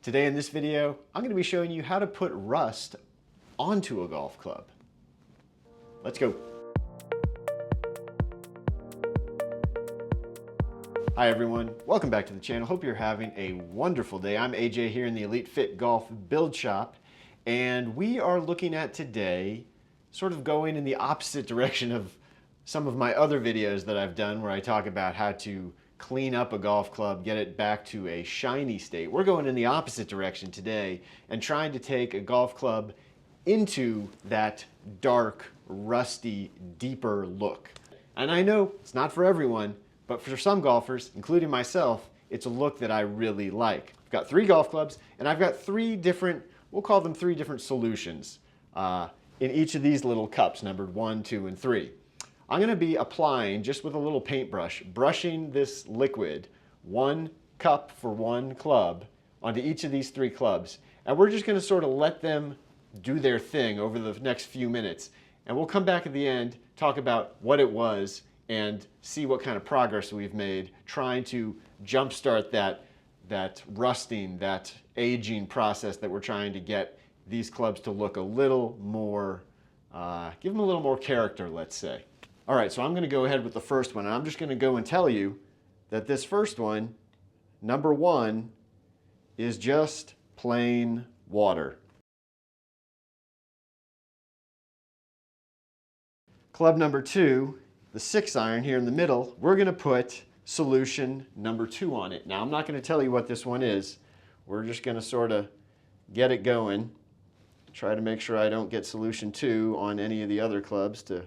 Today in this video, I'm going to be showing you how to put rust onto a golf club. Let's go. Hi everyone, welcome back to the channel. Hope you're having a wonderful day. I'm AJ here in the Elite Fit Golf Build Shop, and we are looking at today sort of going in the opposite direction of some of my other videos that I've done where I talk about how to clean up a golf club, get it back to a shiny state. We're going in the opposite direction today and trying to take a golf club into that dark, rusty, deeper look. And I know it's not for everyone, but for some golfers, including myself, it's a look that I really like. I've got 3 golf clubs and I've got 3 different, we'll call them 3 different solutions in each of these little cups, numbered 1, 2, and 3. I'm going to be applying, just with a little paintbrush, brushing this liquid, 1 cup for 1 club, onto each of these 3 clubs. And we're just going to sort of let them do their thing over the next few minutes. And we'll come back at the end, talk about what it was, and see what kind of progress we've made trying to jumpstart that rusting, that aging process that we're trying to get these clubs to look a little more, give them a little more character, let's say. All right, so I'm going to go ahead with the first one, and I'm just going to go and tell you that this first one, number 1, is just plain water. Club number 2, the 6-iron here in the middle, we're going to put solution number 2 on it. Now, I'm not going to tell you what this one is. We're just going to sort of get it going, try to make sure I don't get solution 2 on any of the other clubs to.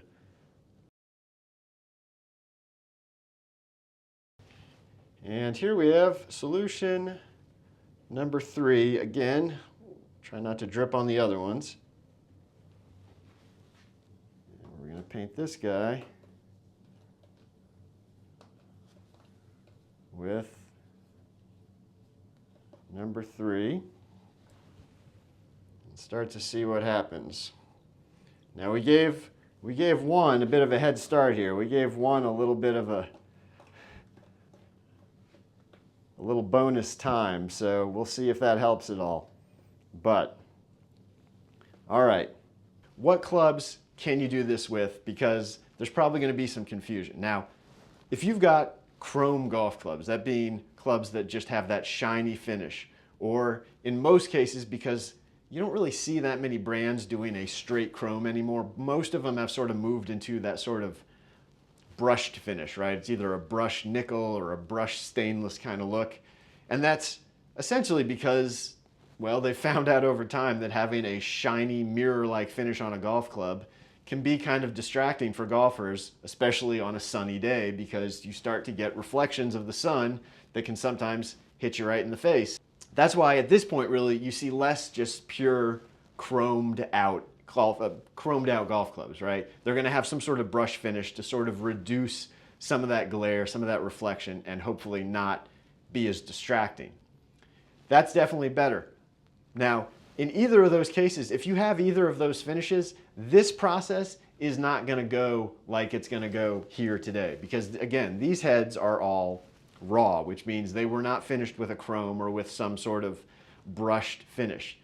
And here we have solution number 3. Again, try not to drip on the other ones. And we're going to paint this guy with number 3 and start to see what happens. Now we gave 1 a bit of a head start here. We gave 1 a little bit of a little bonus time, so we'll see if that helps at all. But all right, what clubs can you do this with? Because there's probably going to be some confusion. Now, if you've got chrome golf clubs, that being clubs that just have that shiny finish, or in most cases, because you don't really see that many brands doing a straight chrome anymore, most of them have sort of moved into that sort of brushed finish, right? It's either a brushed nickel or a brushed stainless kind of look. And that's essentially because, well, they found out over time that having a shiny mirror-like finish on a golf club can be kind of distracting for golfers, especially on a sunny day, because you start to get reflections of the sun that can sometimes hit you right in the face. That's why at this point, really, you see less just pure chromed out golf clubs, right? They're going to have some sort of brush finish to sort of reduce some of that glare, some of that reflection, and hopefully not be as distracting. That's definitely better. Now, in either of those cases, if you have either of those finishes, this process is not going to go like it's going to go here today, because again, these heads are all raw, which means they were not finished with a chrome or with some sort of brushed finish.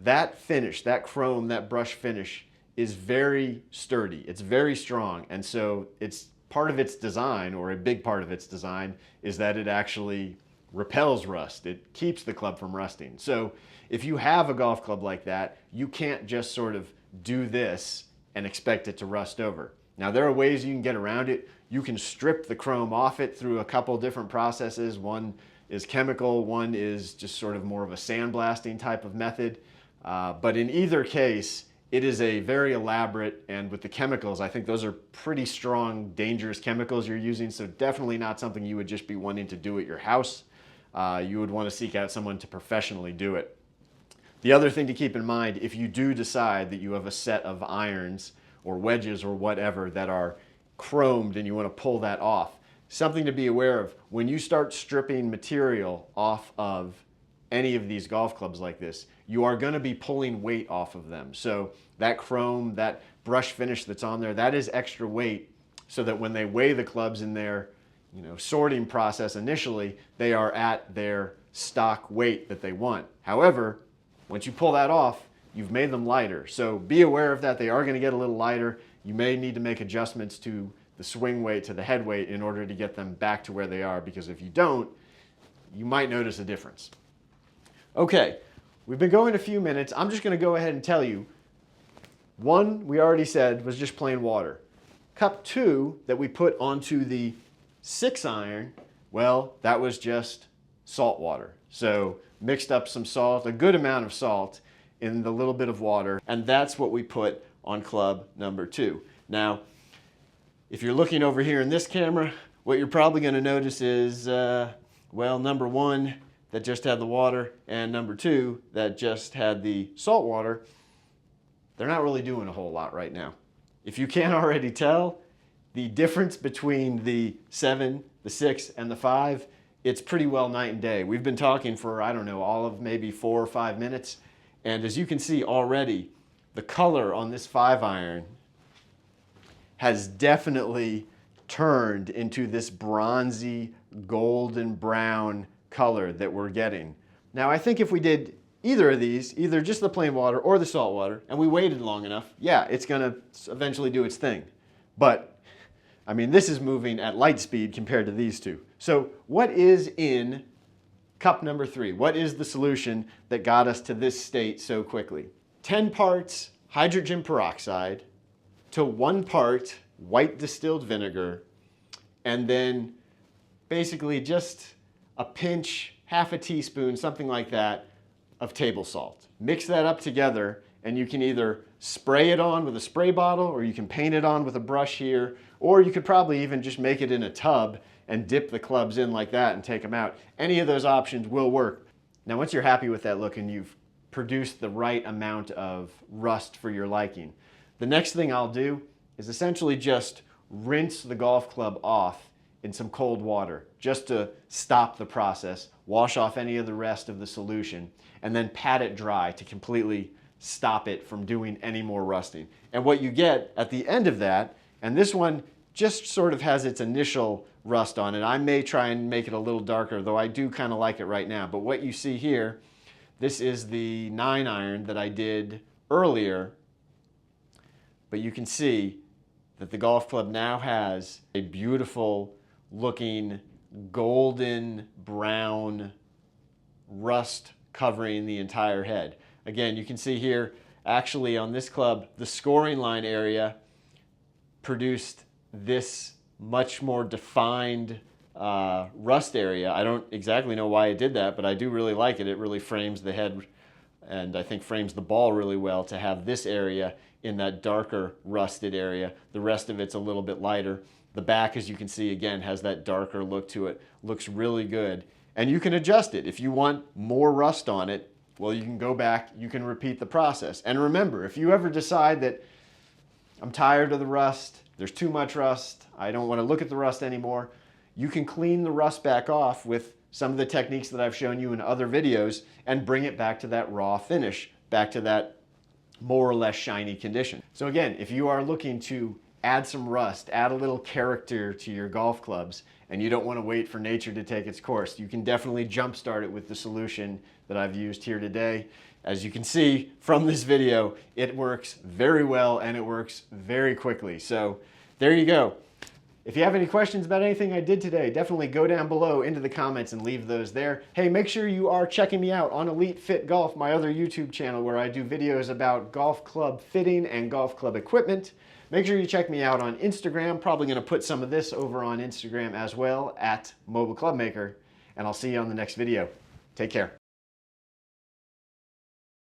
That finish, that chrome, that brush finish is very sturdy. It's very strong. And so it's part of its design, or a big part of its design, is that it actually repels rust. It keeps the club from rusting. So if you have a golf club like that, you can't just sort of do this and expect it to rust over. Now, there are ways you can get around it. You can strip the chrome off it through a couple different processes. One is chemical, one is just sort of more of a sandblasting type of method. But in either case, it is a very elaborate, and with the chemicals, I think those are pretty strong, dangerous chemicals you're using, so definitely not something you would just be wanting to do at your house. You would want to seek out someone to professionally do it. The other thing to keep in mind, if you do decide that you have a set of irons or wedges or whatever that are chromed and you want to pull that off, something to be aware of, when you start stripping material off of any of these golf clubs like this, you are going to be pulling weight off of them. So that chrome, that brush finish that's on there, that is extra weight, so that when they weigh the clubs in their sorting process initially, they are at their stock weight that they want. However, once you pull that off, you've made them lighter. So be aware of that. They are going to get a little lighter. You may need to make adjustments to the swing weight, to the head weight, in order to get them back to where they are, because if you don't, you might notice a difference. Okay, we've been going a few minutes. I'm just going to go ahead and tell you, one, we already said, was just plain water. Cup 2 that we put onto the 6 iron, well, that was just salt water. So mixed up some salt, a good amount of salt in the little bit of water, and that's what we put on club number 2. Now, if you're looking over here in this camera, what you're probably going to notice is, well, number 1 that just had the water and number 2 that just had the salt water, they're not really doing a whole lot right now. If you can't already tell, the difference between the 7, the 6, and the 5, it's pretty well night and day. We've been talking for, I don't know, all of maybe 4 or 5 minutes. And as you can see already, the color on this 5 iron has definitely turned into this bronzy, golden brown color that we're getting. Now, I think if we did either of these, either just the plain water or the salt water, and we waited long enough, yeah, it's gonna eventually do its thing. But, I mean, this is moving at light speed compared to these two. So what is in cup number 3? What is the solution that got us to this state so quickly? 10 parts hydrogen peroxide to 1 part white distilled vinegar, and then basically just a pinch, half a teaspoon, something like that, of table salt. Mix that up together, and you can either spray it on with a spray bottle, or you can paint it on with a brush here, or you could probably even just make it in a tub and dip the clubs in like that and take them out. Any of those options will work. Now, once you're happy with that look and you've produced the right amount of rust for your liking, the next thing I'll do is essentially just rinse the golf club off in some cold water, just to stop the process, wash off any of the rest of the solution, and then pat it dry to completely stop it from doing any more rusting. And what you get at the end of that, and this one just sort of has its initial rust on it. I may try and make it a little darker, though I do kind of like it right now. But what you see here, this is the 9 iron that I did earlier, but you can see that the golf club now has a beautiful looking golden brown rust covering the entire head. Again, you can see here, actually on this club, the scoring line area produced this much more defined rust area. I don't exactly know why it did that, but I do really like it. It really frames the head, and I think frames the ball really well to have this area in that darker rusted area. The rest of it's a little bit lighter. The back, as you can see, again, has that darker look to it. Looks really good. And you can adjust it. If you want more rust on it, well, you can go back, you can repeat the process. And remember, if you ever decide that I'm tired of the rust, there's too much rust, I don't want to look at the rust anymore, you can clean the rust back off with some of the techniques that I've shown you in other videos and bring it back to that raw finish, back to that more or less shiny condition. So again, if you are looking to add some rust, add a little character to your golf clubs, and you don't want to wait for nature to take its course, you can definitely jumpstart it with the solution that I've used here today. As you can see from this video, it works very well and it works very quickly. So there you go. If you have any questions about anything I did today, definitely go down below into the comments and leave those there. Hey, make sure you are checking me out on Elite Fit Golf, my other YouTube channel where I do videos about golf club fitting and golf club equipment. Make sure you check me out on Instagram. Probably going to put some of this over on Instagram as well at Mobile Club Maker. And I'll see you on the next video. Take care.